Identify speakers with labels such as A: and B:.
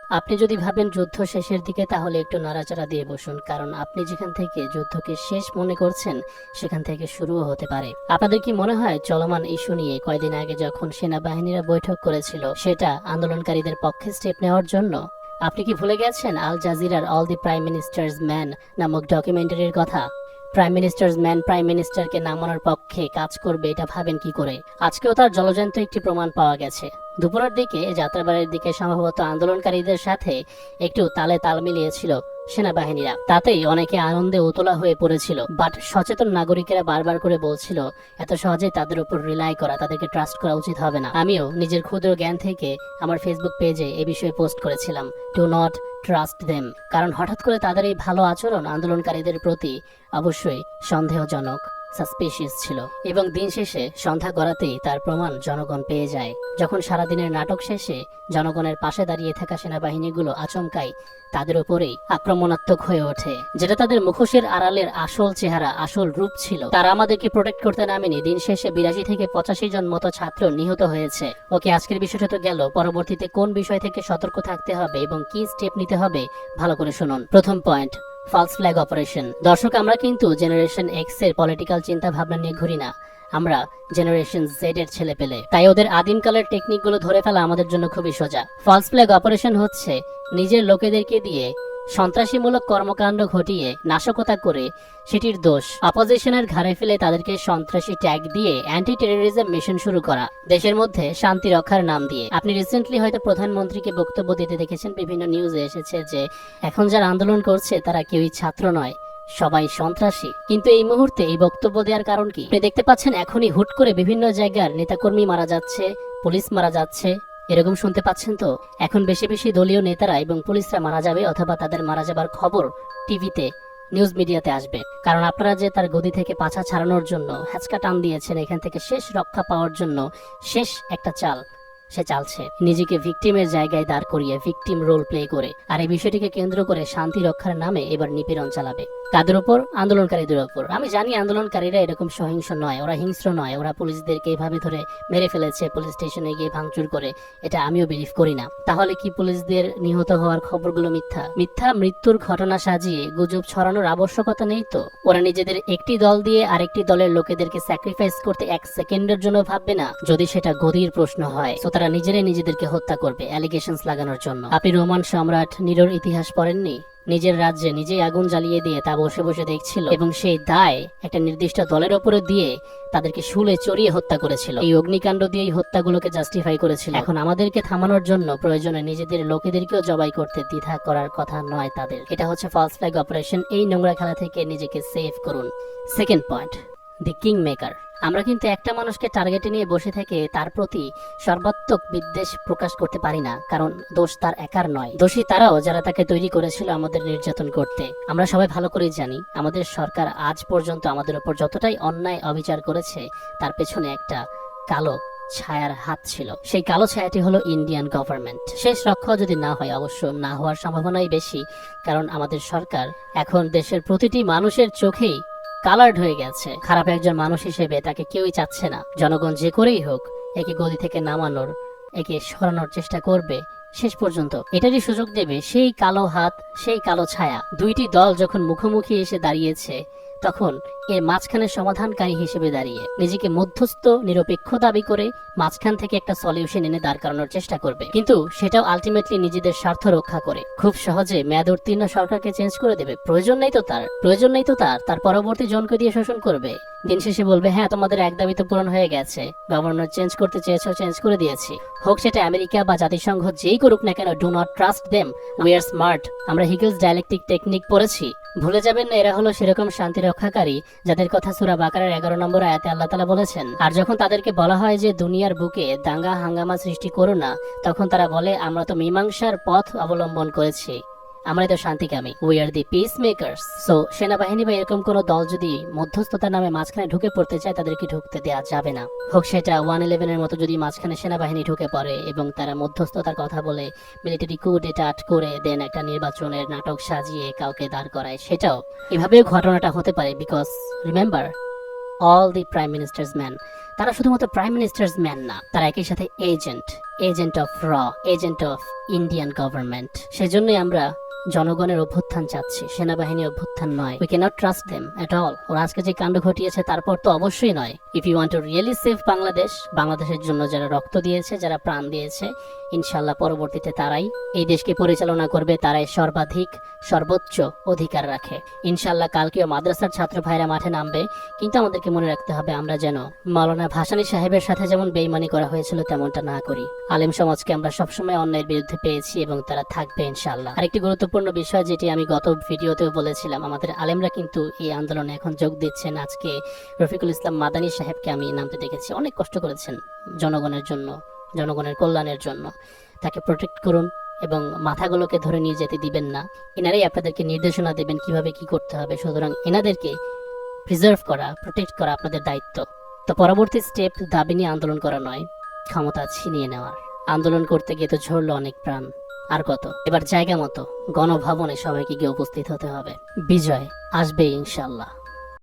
A: আপনি যদি ভাবেন যুদ্ধ শেষের দিকে, তাহলে একটু নাড়াচাড়া দিয়ে বসুন, কারণ আপনি যেখান থেকে যুদ্ধকে শেষ মনে করছেন সেখান থেকে শুরুও হতে পারে। আপনাদের কি মনে হয় চলমান ইস্যু নিয়ে কয়েকদিন আগে যখন সেনাবাহিনীরা বৈঠক করেছিল সেটা আন্দোলনকারীদের পক্ষে স্টেপ নেওয়ার জন্য? আপনি কি ভুলে গেছেন আল জাজিরার all the prime ministers man নামক ডকুমেন্টারির কথা? প্রাইম মিনিস্টার্স ম্যান প্রাইম মিনিস্টারকে নামানোর পক্ষে কাজ করবে, এটা ভাবেন কি করে? আজকেও তার জলজ্যান্ত একটি প্রমাণ পাওয়া গেছে। দুপুরের দিকে যাত্রাবাড়ির দিকে সম্ভবত আন্দোলনকারীদের সাথে একটু তালে তাল মিলিয়েছিল সেনাবাহিনীরা। তাতেই অনেকে আনন্দে উতলা হয়ে পড়েছিল। বাট সচেতন নাগরিকেরা বারবার করে বলছিল এত সহজে তাদের উপর রিলাই করা, তাদেরকে ট্রাস্ট করা উচিত হবে না। আমিও নিজের ক্ষুদ্র জ্ঞান থেকে আমার ফেসবুক পেজে এ বিষয়ে পোস্ট করেছিলাম, ডু নট ট্রাস্ট দেম। কারণ হঠাৎ করে তাদের এই ভালো আচরণ আন্দোলনকারীদের প্রতি অবশ্যই সন্দেহজনক, সাসপিশিয়াস ছিল। এবং দিন শেষে সন্ধ্যা গড়াতেই তার প্রমাণ জনগণ পেয়ে যায়, যখন সারাদিনের নাটক শেষে জনগণের পাশে দাঁড়িয়ে থাকা সেনাবাহিনীগুলো আচমকাই তাদের উপরেই আক্রমণাত্মক হয়ে ওঠে, যেটা তাদের মুখোশের আড়ালের আসল চেহারা, আসল রূপ ছিল। তারা আমাদেরকে প্রোটেক্ট করতে নামেনি। দিন শেষে 82 থেকে 85 জন মতো ছাত্র নিহত হয়েছে। ওকে, আজকের বিষয়টা তো গেল, পরবর্তীতে কোন বিষয় থেকে সতর্ক থাকতে হবে এবং কি স্টেপ নিতে হবে ভালো করে শুনুন। প্রথম পয়েন্ট, ফলস ফ্ল্যাগ অপারেশন। দর্শক, আমরা কিন্তু জেনারেশন এক্স এর পলিটিক্যাল চিন্তা ভাবনা নিয়ে ঘুরি না, আমরা জেনারেশন জেড এর ছেলে পেলে। তাই ওদের আদিমকালের টেকনিকগুলো ধরে ফেলা আমাদের জন্য খুবই সোজা। ফলস ফ্ল্যাগ অপারেশন হচ্ছে নিজের লোকেদেরকে দিয়ে সন্ত্রাসীমূলক কর্মকাণ্ড ঘটিয়ে নাশকতা করে সেটির দোষ অপোজিশনের ঘাড়ে ফেলে তাদেরকে সন্ত্রাসী ট্যাগ দিয়ে অ্যান্টি টেরোরিজম মিশন শুরু করা, দেশের মধ্যে শান্তি রক্ষার নাম দিয়ে। আপনি রিসেন্টলি হয়তো প্রধানমন্ত্রীকে বক্তব্য দিতে দেখেছেন, বিভিন্ন নিউজে এসেছে যে এখন যারা আন্দোলন করছে তারা কেউই ছাত্র নয়, সবাই সন্ত্রাসী। কিন্তু এই মুহূর্তে এই বক্তব্য দেওয়ার কারণ কি? আপনি দেখতে পাচ্ছেন এখনই হুট করে বিভিন্ন জায়গার নেতাকর্মী মারা যাচ্ছে, পুলিশ মারা যাচ্ছে, এরকম শুনতে পাচ্ছেন তো? এখন বেশি বেশি দলীয় নেতারা এবং পুলিশরা মারা যাবে, অথবা তাদের মারা যাবার খবর টিভিতে, নিউজ মিডিয়াতে আসবে। কারণ আপনারা যে তার গদি থেকে পাছা ছাড়ানোর জন্য হ্যাচকা টান দিয়েছেন, এখান থেকে শেষ রক্ষা পাওয়ার জন্য শেষ একটা চাল সে চালছে, নিজেকে ভিকটিমের জায়গায় দাঁড় করিয়ে ভিকটিম রোল প্লে করে। আর এই বিষয়টিকে কেন্দ্র করে শান্তি রক্ষার নামে এবার নিপীড়ন চালাবে। কাদের উপর? আন্দোলনকারীদের উপর। আমি জানি আন্দোলনকারীরা এরকম সহিংস নয়, ওরা হিংস্র নয়, ওরা পুলিশদেরকে এভাবে ধরে মেরে ফেলেছে, পুলিশ স্টেশনে গিয়ে ভাঙচুর করে, এটা আমিও বিলিভ করি না। তাহলে কি পুলিশদের নিহত হওয়ার খবরগুলো মিথ্যা? মিথ্যা মৃত্যুর ঘটনা সাজিয়ে গুজব ছড়ানোর আবশ্যকতা নেই তো। ওরা নিজেদের একটি দল দিয়ে আরেকটি দলের লোকেদেরকে স্যাক্রিফাইস করতে 1 সেকেন্ডের জন্য ভাববে না, যদি সেটা গদির প্রশ্ন হয়। তো তারা নিজেরাই নিজেদেরকে হত্যা করবে অ্যালিগেশনস লাগানোর জন্য। আপনি রোমান সম্রাট নিরোর ইতিহাস পড়েননি? নিজের রাজ্যে নিজেই আগুন জ্বালিয়ে দিয়ে তা বসে বসে দেখছিল, এবং সেই দায় একটা নির্দিষ্ট দলের ওপরে দিয়ে তাদেরকে শুলে চড়িয়ে হত্যা করেছিল। এই অগ্নিকাণ্ড দিয়ে এই হত্যাগুলোকে জাস্টিফাই করেছিল। এখন আমাদেরকে থামানোর জন্য প্রয়োজনে নিজেদের লোকেদেরকেও জবাই করতে দ্বিধা করার কথা নয় তাদের। এটা হচ্ছে ফলস ফ্ল্যাগ অপারেশন। এই নোংরা খেলা থেকে নিজেকে সেভ করুন। Second point, the king maker. আমরা কিন্তু একটা মানুষকে টার্গেটে নিয়ে বসে থেকে তার প্রতি সর্বাত্মক বিদ্বেষ প্রকাশ করতে পারি না, কারণ দোষ তার একার নয়, দোষী তারাও যারা তাকে তৈরি করেছিল আমাদের নির্যাতন করতে। আমরা সবাই ভালো করেই জানি আমাদের সরকার আজ পর্যন্ত আমাদের উপর যতটাই অন্যায় অবিচার করেছে তার পেছনে একটা কালো ছায়ার হাত ছিল। সেই কালো ছায়াটি হলো ইন্ডিয়ান গভর্নমেন্ট। শেষ রক্ষা যদি না হয়, অবশ্য না হওয়ার সম্ভাবনাই বেশি, কারণ আমাদের সরকার এখন দেশের প্রতিটি মানুষের চোখেই কালার্ড হয়ে গেছে। খারাপ একজন মানুষ হিসেবে তাকে কেউই চাচ্ছে না। জনগণ যে করেই হোক একে গদি থেকে নামানোর, একে সরানোর চেষ্টা করবে, শেষ পর্যন্ত এটারই সুযোগ দেবে সেই কালো হাত, সেই কালো ছায়া। দুইটি দল যখন মুখোমুখি এসে দাঁড়িয়েছে, তখন এর মাঝখানে সমাধানকারী হিসেবে দাঁড়িয়ে নিজেকে মধ্যস্থ নিরপেক্ষ দাবি করে মাঝখান থেকে একটা সলিউশন এনে দাঁড় করানোর চেষ্টা করবে, কিন্তু সেটাও আলটিমেটলি নিজেদের স্বার্থ রক্ষা করে। খুব সহজে মেয়াদ উত্তীর্ণ সরকারকে চেঞ্জ করে দেবে। প্রয়োজন নেই তো তার পরবর্তী জনকে দিয়ে শোষণ করবে। দিন শেষে বলবে হ্যাঁ তোমাদের এক দাবি তো পূরণ হয়ে গেছে, গভর্নর চেঞ্জ করতে চেয়েছো, চেঞ্জ করে দিয়েছি। হোক সেটা আমেরিকা বা জাতিসংঘ যেই করুক না কেন, do not trust them, we are smart. আমরা হিগেলস ডায়ালেকটিক টেকনিক পড়েছি, ভুলে যাবেন না। এরা হলো সেরকম শান্তি রক্ষাকারী যাদের কথা সূরা বাকারার 11 নম্বর আয়াতে আল্লাহ তাআলা বলেছেন। আর যখন তাদেরকে বলা হয় যে দুনিয়ার বুকে দাঙ্গা হাঙ্গামা সৃষ্টি করো না, তখন তারা বলে আমরা তো মীমাংসার পথ অবলম্বন করেছি, আমরা তো শান্তিকামী, we are the peace makers. So সেনাবাহিনী বা এরকম কোন দল যদি মধ্যস্থতার নামে মাঝখানে ঢুকে পড়তে চায়, তাদেরকে ঢুকতে দেওয়া যাবে না। হোক সেটা 111 এর মতো যদি মাঝখানে সেনাবাহিনী ঢুকে পড়ে এবং তারা মধ্যস্থতার কথা বলে মিলিটারি কু ডেটাট করে দেন, একটা নির্বাচনের নাটক সাজিয়ে কাউকে দাঁড় করায়, সেটাও এভাবেও ঘটনাটা হতে পারে। Because remember, all the prime ministers man. তারা শুধুমাত্র প্রাইম মিনিস্টার্স ম্যান না, তারা একই সাথে agent of agent of Indian government. সেজন্যই আমরা জনগণের অভ্যুত্থান চাচ্ছি, সেনাবাহিনী অভ্যুত্থান নয়। We can't trust them at all. ওরা আজকে যে কাণ্ড ঘটিয়েছে তারপর তো অবশ্যই নয়। If you want to really save Bangladesh, বাংলাদেশের জন্য যারা রক্ত দিয়েছে, যারা প্রাণ দিয়েছে, ইনশাল্লাহ পরবর্তীতে তারাই এই দেশকে পরিচালনা করবে, তারাই সর্বোচ্চ অধিকার রাখে। ইনশাল্লাহ কালকেও মাদ্রাসার ছাত্র ভাইরা মাঠে নামবে, কিন্তু আমাদেরকে মনে রাখতে হবে আমরা যেন মাওলানা ভাসানী সাহেবের সাথে যেমন বেইমানি করা হয়েছিল তেমনটা না করি। আলেম সমাজকে আমরা সবসময় অন্যায়ের বিরুদ্ধে পেয়েছি এবং তারা থাকবে ইনশাল্লাহ। আরেকটি গুরুত্বপূর্ণ বিষয় যেটি আমি গত ভিডিওতেও বলেছিলাম, আমাদের আলেমরা কিন্তু এই আন্দোলনে এখন যোগ দিচ্ছেন। আজকে রফিকুল ইসলাম মাদানী সাহেবকে আমি নামতে দেখেছি, অনেক কষ্ট করেছেন জনগণের জন্য, জনগণের কল্যাণের জন্য। তাকে প্রোটেক্ট করুন এবং মাথাগুলোকে ধরে নিয়ে যেতে দিবেন না। এনারাই আপনাদেরকে নির্দেশনা দেবেন কিভাবে কি করতে হবে। সুতরাং এনাদেরকে প্রিজার্ভ করা, প্রোটেক্ট করা আপনাদের দায়িত্ব। তো পরবর্তী স্টেপ দাবি নিয়ে আন্দোলন করা নয়, ক্ষমতা ছিনিয়ে নেওয়ার। আন্দোলন করতে গিয়ে তো ঝরলো অনেক প্রাণ, আর কত। এবার জায়গা মতো গণভবনে সবাইকে গিয়ে উপস্থিত হতে হবে। বিজয় আসবে ইনশাল্লাহ।